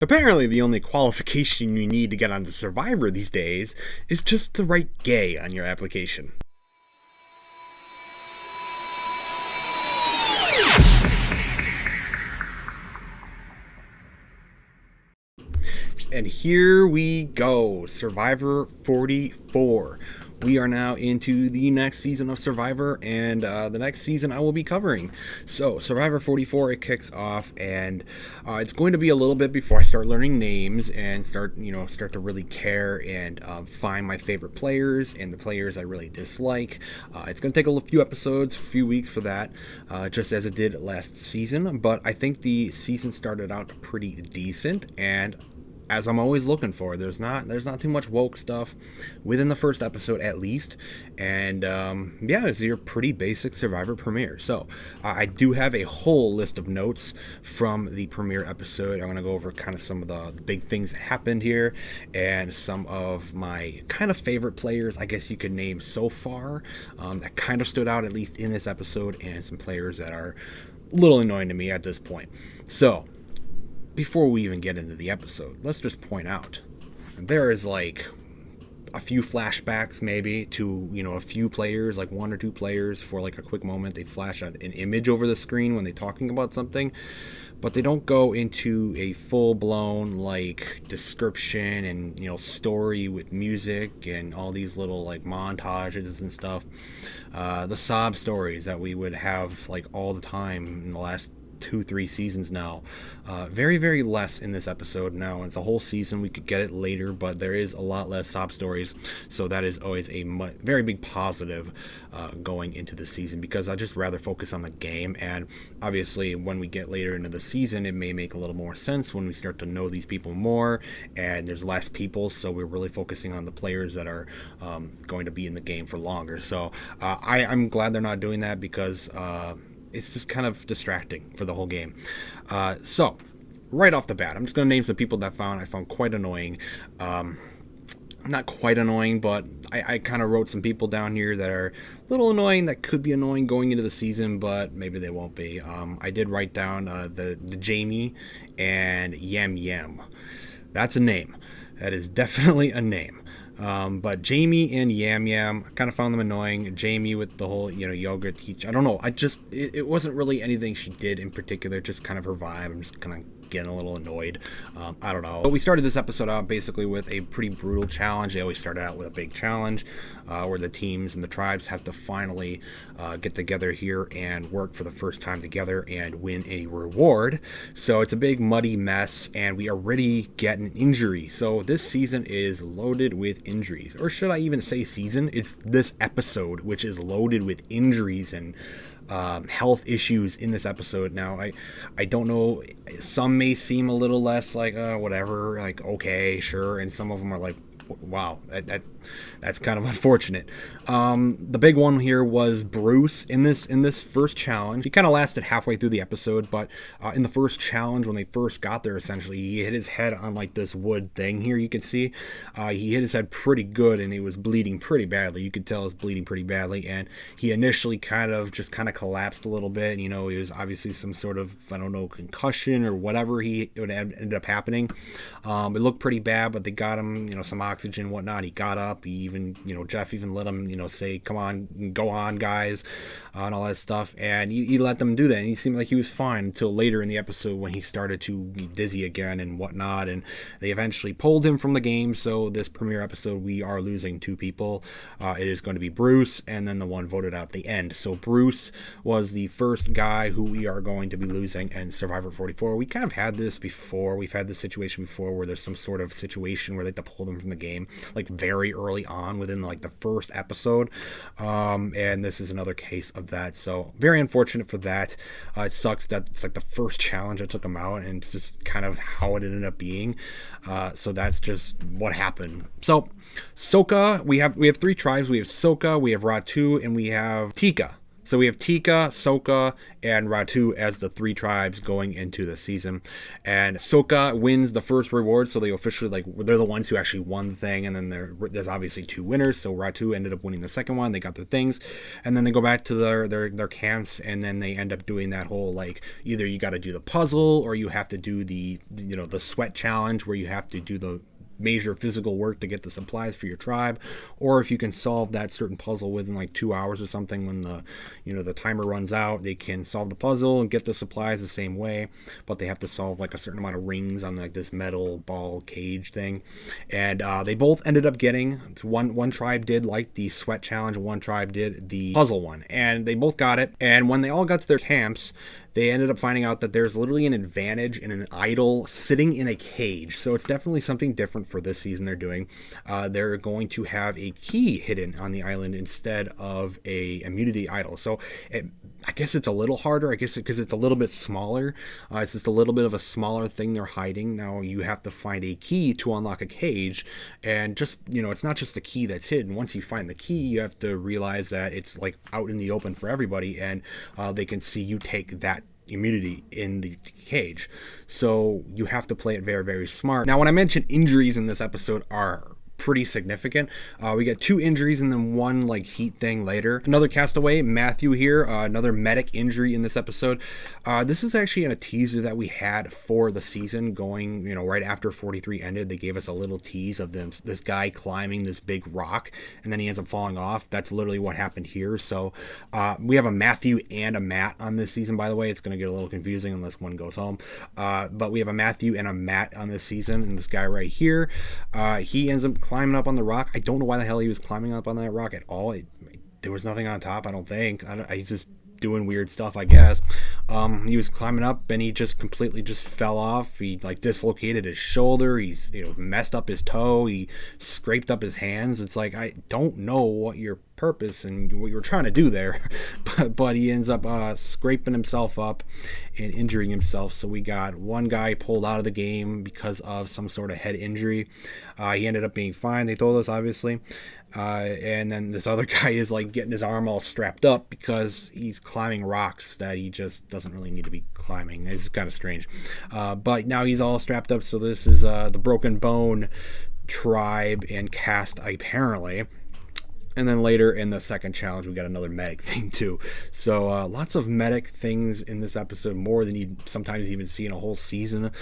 Apparently, the only qualification you need to get onto Survivor these days is just to write gay on your application. And here we go, Survivor 44. We are now into the next season of Survivor, and the next season I will be covering. So, Survivor 44, it kicks off, and it's going to be a little bit before I start learning names and start to really care and find my favorite players and the players I really dislike. It's going to take a few episodes, a few weeks for that, just as it did last season. But I think the season started out pretty decent, and as I'm always looking for, there's not too much woke stuff within the first episode at least, and it's your pretty basic Survivor premiere. So I do have a whole list of notes from the premiere episode. I'm going to go over kind of some of the big things that happened here and some of my kind of favorite players, I guess you could name so far, that kind of stood out at least in this episode, and some players that are a little annoying to me at this point. So before we even get into the episode, let's just point out there is like a few flashbacks maybe to a few players, like one or two players, for like a quick moment. They flash an image over the screen when they're talking about something, but they don't go into a full-blown like description and story with music and all these little like montages and stuff, the sob stories that we would have like all the time in the last 2-3 seasons now. Very, very less in this episode now. It's a whole season. We could get it later, but there is a lot less sob stories, so that is always a very big positive going into the season, because I just rather focus on the game. And obviously when we get later into the season, it may make a little more sense when we start to know these people more and there's less people, so we're really focusing on the players that are going to be in the game for longer. So I'm glad they're not doing that, because it's just kind of distracting for the whole game. So, right off the bat, I'm just going to name some people that I found quite annoying. Not quite annoying, but I kind of wrote some people down here that are a little annoying, that could be annoying going into the season, but maybe they won't be. I did write down the Jamie and Yam Yam. That's a name. That is definitely a name. But Jamie and Yam Yam, I kind of found them annoying. Jamie with the whole, yoga teach. I don't know. It wasn't really anything she did in particular, just kind of her vibe. I'm just kind of getting a little annoyed. I don't know. But we started this episode out basically with a pretty brutal challenge. They always started out with a big challenge where the teams and the tribes have to finally get together here and work for the first time together and win a reward. So it's a big muddy mess, and we already get an injury. So this season is loaded with injuries. Or should I even say season? It's this episode which is loaded with injuries and health issues in this episode. Now, I don't know, some may seem a little less like whatever, like okay, sure, and some of them are like, wow, that's kind of unfortunate. The big one here was Bruce in this first challenge. He kind of lasted halfway through the episode, but in the first challenge, when they first got there, essentially, he hit his head on like this wood thing here. You can see he hit his head pretty good, and he was bleeding pretty badly. You could tell he was bleeding pretty badly, and he initially kind of collapsed a little bit. It was obviously some sort of, I don't know, concussion or whatever it ended up happening. It looked pretty bad, but they got him, some oxygen and whatnot. He got up. He even, Jeff even let him, say, come on, go on, guys, and all that stuff. And he let them do that. And he seemed like he was fine until later in the episode when he started to be dizzy again and whatnot. And they eventually pulled him from the game. So this premiere episode, we are losing two people. It is going to be Bruce and then the one voted out at the end. So Bruce was the first guy who we are going to be losing in Survivor 44. We kind of had this before. We've had this situation before where there's some sort of situation where they have to pull them from the game, like very early on within like the first episode. And this is another case of that. So very unfortunate for that. It sucks that it's like the first challenge that took him out, and it's just kind of how it ended up being. So that's just what happened. So Soka, we have three tribes. We have Soka, we have Ratu, and we have Tika. So we have Tika, Sokka, and Ratu as the three tribes going into the season. And Sokka wins the first reward, so they officially, they're the ones who actually won the thing. And then there's obviously two winners. So Ratu ended up winning the second one. They got their things. And then they go back to their camps, and then they end up doing that whole, either you got to do the puzzle, or you have to do the sweat challenge, where you have to do the major physical work to get the supplies for your tribe, or if you can solve that certain puzzle within 2 hours or something, when the timer runs out, they can solve the puzzle and get the supplies the same way, but they have to solve a certain amount of rings on this metal ball cage thing. And they both ended up getting one tribe did the sweat challenge, one tribe did the puzzle one, and they both got it. And when they all got to their camps, they ended up finding out that there's literally an advantage in an idol sitting in a cage. So it's definitely something different for this season they're doing. They're going to have a key hidden on the island instead of a immunity idol. So I guess it's a little harder, because it's a little bit smaller. It's just a little bit of a smaller thing they're hiding. Now you have to find a key to unlock a cage, and just, it's not just the key that's hidden. Once you find the key, you have to realize that it's out in the open for everybody, and they can see you take that immunity in the cage. So you have to play it very, very smart. Now, when I mentioned injuries in this episode are pretty significant. We get 2 injuries and then one heat thing later. Another castaway, Matthew here, another medic injury in this episode. This is actually in a teaser that we had for the season going, right after 43 ended. They gave us a little tease of this guy climbing this big rock, and then he ends up falling off. That's literally what happened here. So we have a Matthew and a Matt on this season, by the way. It's going to get a little confusing unless one goes home. But we have a Matthew and a Matt on this season, and this guy right here, he ends up climbing up on the rock. I don't know why the hell he was climbing up on that rock at all. There was nothing on top, I don't think. He's just doing weird stuff, I guess. He was climbing up, and he just completely just fell off. He dislocated his shoulder. He's messed up his toe. He scraped up his hands. It's I don't know what your purpose and what you're trying to do there, but he ends up scraping himself up and injuring himself. So we got one guy pulled out of the game because of some sort of head injury. He ended up being fine, they told us, obviously. And then this other guy is getting his arm all strapped up because he's climbing rocks that he just doesn't really need to be climbing. It's kind of strange. But now he's all strapped up. So this is the Broken Bone tribe and cast, apparently. And then later in the second challenge, we got another medic thing too. So lots of medic things in this episode, more than you sometimes even see in a whole season.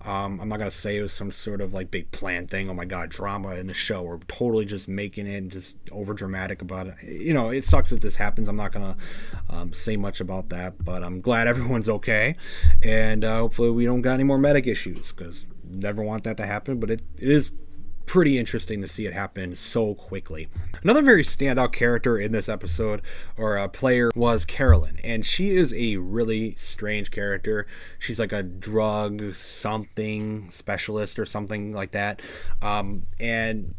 I'm not going to say it was some sort of big plan thing. Oh my God, drama in the show. We're totally just making it and just over dramatic about it. It sucks that this happens. I'm not going to say much about that, but I'm glad everyone's okay. And hopefully we don't got any more medic issues, because never want that to happen, but it is pretty interesting to see it happen so quickly. Another very standout character in this episode, or a player, was Carolyn, and she is a really strange character. She's a drug something specialist or something like that, and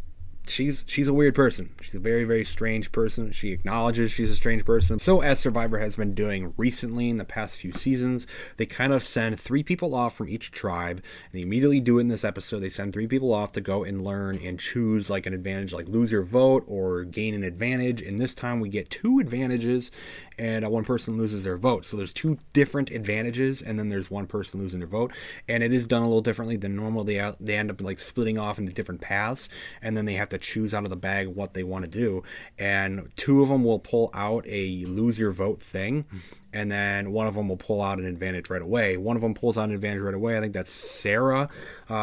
she's a weird person. She's a very, very strange person. She acknowledges she's a strange person. So as Survivor has been doing recently in the past few seasons, they kind of send 3 people off from each tribe, and they immediately do it in this episode. They send 3 people off to go and learn and choose an advantage, lose your vote or gain an advantage. And this time we get 2 advantages, and one person loses their vote. So there's 2 different advantages, and then there's one person losing their vote. And it is done a little differently than normal. They end up splitting off into different paths, and then they have to choose out of the bag what they want to do. And 2 of them will pull out a lose your vote thing, and then one of them will pull out an advantage right away. One of them pulls out an advantage right away. I think that's Sarah.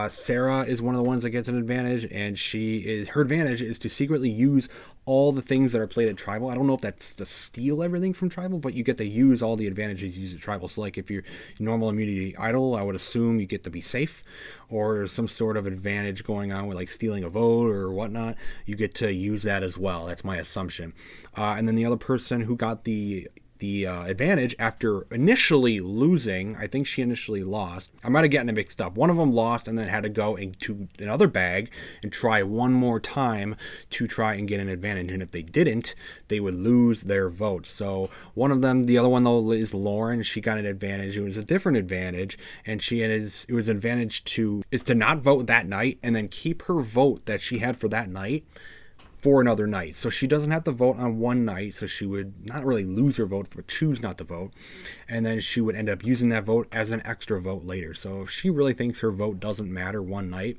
Sarah is one of the ones that gets an advantage, and her advantage is to secretly use all the things that are played at Tribal. I don't know if that's to steal everything from Tribal, but you get to use all the advantages used at Tribal. So if you're normal immunity idol, I would assume you get to be safe, or some sort of advantage going on with stealing a vote or whatnot. You get to use that as well. That's my assumption. And then the other person who got the advantage after initially losing, I think she initially lost. I might have gotten it mixed up. One of them lost and then had to go into another bag and try one more time to try and get an advantage. And if they didn't, they would lose their vote. So one of them, the other one though, is Lauren. She got an advantage. It was a different advantage, and it was an advantage to not vote that night and then keep her vote that she had for that night for another night. So she doesn't have to vote on one night, so she would not really lose her vote, but choose not to vote. And then she would end up using that vote as an extra vote later. So if she really thinks her vote doesn't matter one night,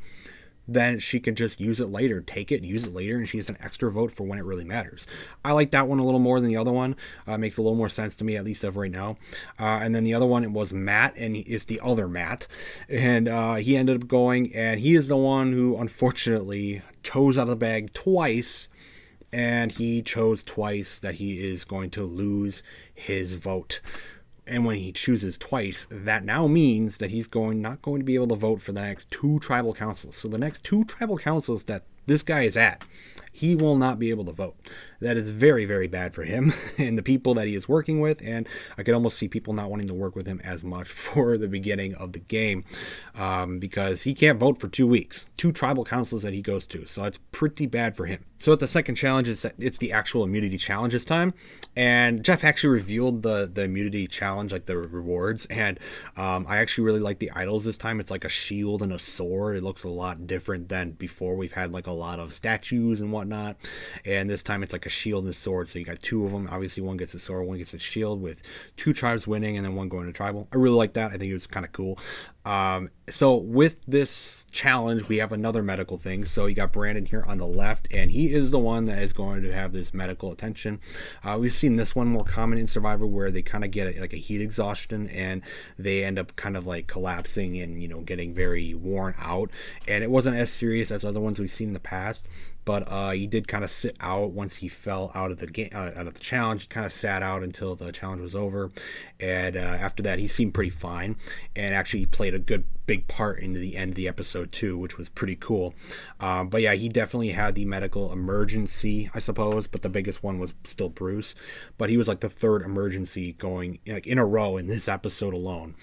then she can just use it later, take it, use it later, and she has an extra vote for when it really matters. I like that one a little more than the other one. Makes a little more sense to me, at least of right now. And then the other one, it was Matt, and he is the other Matt. And he ended up going, and he is the one who unfortunately chose out of the bag twice, and he chose twice that he is going to lose his vote. And when he chooses twice, that now means that he's not going to be able to vote for the next 2 tribal councils. So the next 2 tribal councils that this guy is at, he will not be able to vote. That is very, very bad for him and the people that he is working with. And I could almost see people not wanting to work with him as much for the beginning of the game, because he can't vote for 2 weeks, 2 tribal councils that he goes to. So it's pretty bad for him. So at the second challenge, it's the actual immunity challenge this time. And Jeff actually revealed the immunity challenge, like the rewards. And I actually really like the idols this time. It's like a shield and a sword. It looks a lot different than before. We've had like a lot of statues and whatnot. And this time it's like a shield and a sword. So you got 2 of them. Obviously one gets a sword, one gets a shield, with 2 tribes winning and then one going to tribal. I really like that. I think it was kind of cool. So with this challenge, we have another medical thing. So you got Brandon here on the left, and he is the one that is going to have this medical attention. We've seen this one more common in Survivor, where they kind of get like a heat exhaustion and they end up kind of like collapsing and, you know, getting very worn out. And it wasn't as serious as other ones we've seen in the past, but he did kind of sit out once he fell out of the game, out of the challenge. He kind of sat out until the challenge was over, and after that he seemed pretty fine, and actually played a good big part into the end of the episode too, which was pretty cool. But yeah, he definitely had the medical emergency, I suppose, but the biggest one was still Bruce. But he was like the 3rd emergency going like in a row in this episode alone,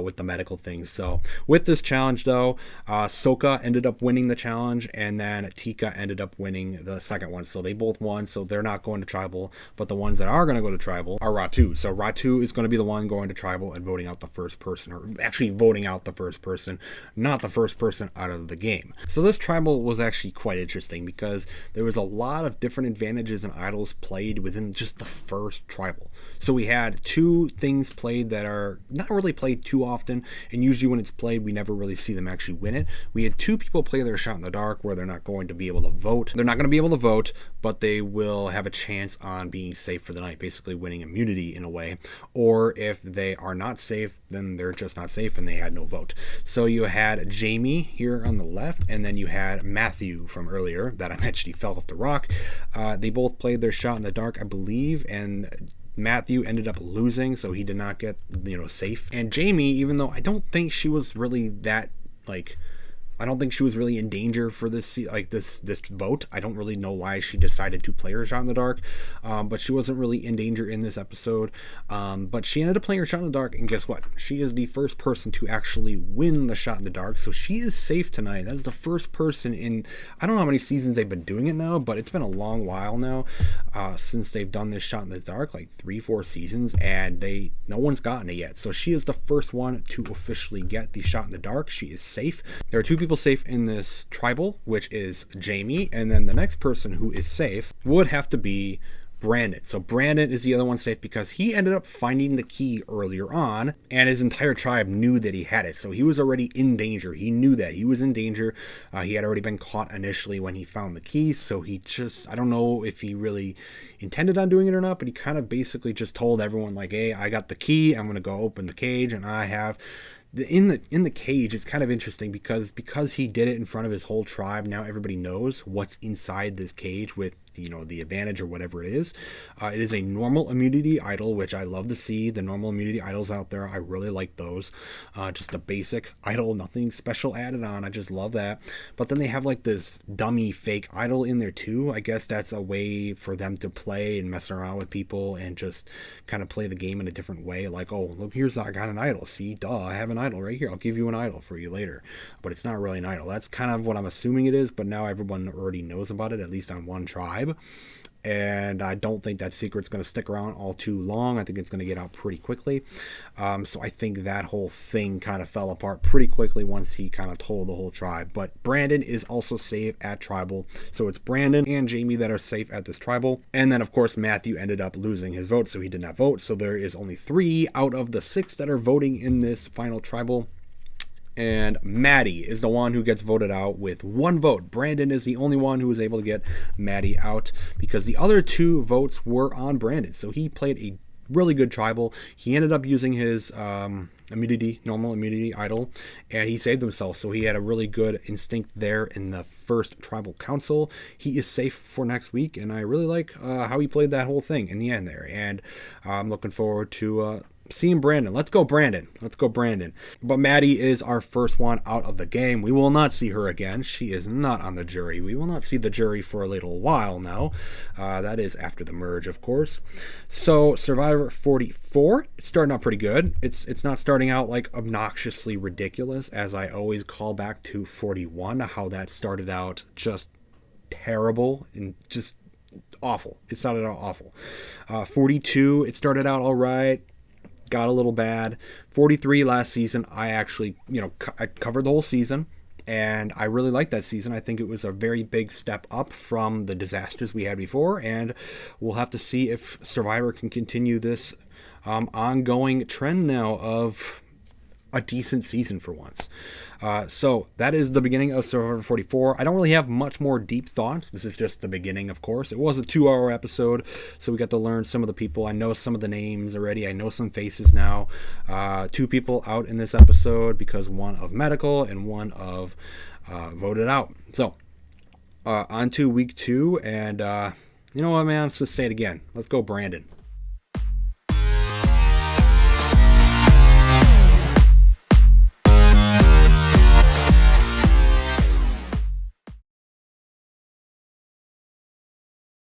with the medical things. So with this challenge though, Soka ended up winning the challenge, and then Tika ended up winning the second one. So they both won, so they're not going to tribal, but the ones that are going to go to tribal are Ratu. So Ratu is going to be the one going to tribal and voting out the first person, or actually voting out the first person, not the first person out of the game. So this tribal was actually quite interesting because there was a lot of different advantages and idols played within just the first tribal. So we had 2 things played that are not really played too often, and usually when it's played we never really see them actually win it. We had 2 people play their shot in the dark, where they're not going to be able to vote. They're not going to be able to vote, but they will have a chance on being safe for the night, basically winning immunity in a way. Or if they are not safe, then they're just not safe and they had no vote. So you had Jamie here on the left, and then you had Matthew from earlier that I mentioned, he fell off the rock. They both played their shot in the dark, I believe, and Matthew ended up losing, so he did not get, you know, safe. And Jamie, even though I don't think she was really that, like, I don't think she was really in danger for this vote. I don't really know why she decided to play her shot in the dark, but she wasn't really in danger in this episode. But she ended up playing her shot in the dark, and guess what? She is the first person to actually win the shot in the dark, so she is safe tonight. That is the first person in, I don't know how many seasons they've been doing it now, but it's been a long while now since they've done this shot in the dark, like 3-4 seasons, and no one's gotten it yet. So she is the first one to officially get the shot in the dark. She is safe. There are 2 people safe in this tribal, which is Jamie, and then the next person who is safe would have to be Brandon. So Brandon is the other one safe because he ended up finding the key earlier on, and his entire tribe knew that he had it. So he was already in danger. He knew that he was in danger. He had already been caught initially when he found the key. So he just, I don't know if he really intended on doing it or not, but he kind of basically just told everyone like, hey, I got the key. I'm going to go open the cage, and I have in the cage. It's kind of interesting because he did it in front of his whole tribe. Now everybody knows what's inside this cage with, you know, the advantage or whatever it is. It is a normal immunity idol, which I love to see. The normal immunity idols out there, I really like those. Just the basic idol, nothing special added on. I just love that. But then they have like this dummy fake idol in there too. I guess that's a way for them to play and mess around with people and just kind of play the game in a different way. Like, oh, look, I got an idol. See, duh, I have an idol right here. I'll give you an idol for you later. But it's not really an idol. That's kind of what I'm assuming it is, but now everyone already knows about it, at least on one tribe. tribe. And I don't think that secret's going to stick around all too long. I think it's going to get out pretty quickly. So I think that whole thing kind of fell apart pretty quickly once he kind of told the whole tribe. But Brandon is also safe at tribal. So it's Brandon and Jamie that are safe at this tribal. And then, of course, Matthew ended up losing his vote, so he did not vote. So there is only 3 out of the 6 that are voting in this final tribal. And Maddie is the one who gets voted out with 1 vote. Brandon is the only one who was able to get Maddie out because the other 2 votes were on Brandon. So he played a really good tribal. He ended up using his normal immunity idol, and he saved himself. So he had a really good instinct there in the first tribal council. He is safe for next week, and I really like how he played that whole thing in the end there. And I'm looking forward to seeing Brandon. Let's go Brandon. But Maddie is our first one out of the game. We will not see her again. She is not on the jury. We will not see the jury for a little while now. That is after the merge, of course. So Survivor 44, it's starting out pretty good. It's not starting out like obnoxiously ridiculous, as I always call back to 41, how that started out just terrible and just awful. It started out awful. 42, it started out all right. Got a little bad. 43 last season, I actually, I covered the whole season, and I really liked that season. I think it was a very big step up from the disasters we had before, and we'll have to see if Survivor can continue this ongoing trend now of a decent season for once. So that is the beginning of Survivor 44. I don't really have much more deep thoughts. This is just the beginning, of course. It was a 2-hour episode, so we got to learn some of the people. I know some of the names already. I know some faces now. 2 people out in this episode because one of medical and one of voted out. So on to week 2, and you know what, man? Let's just say it again. Let's go Brandon.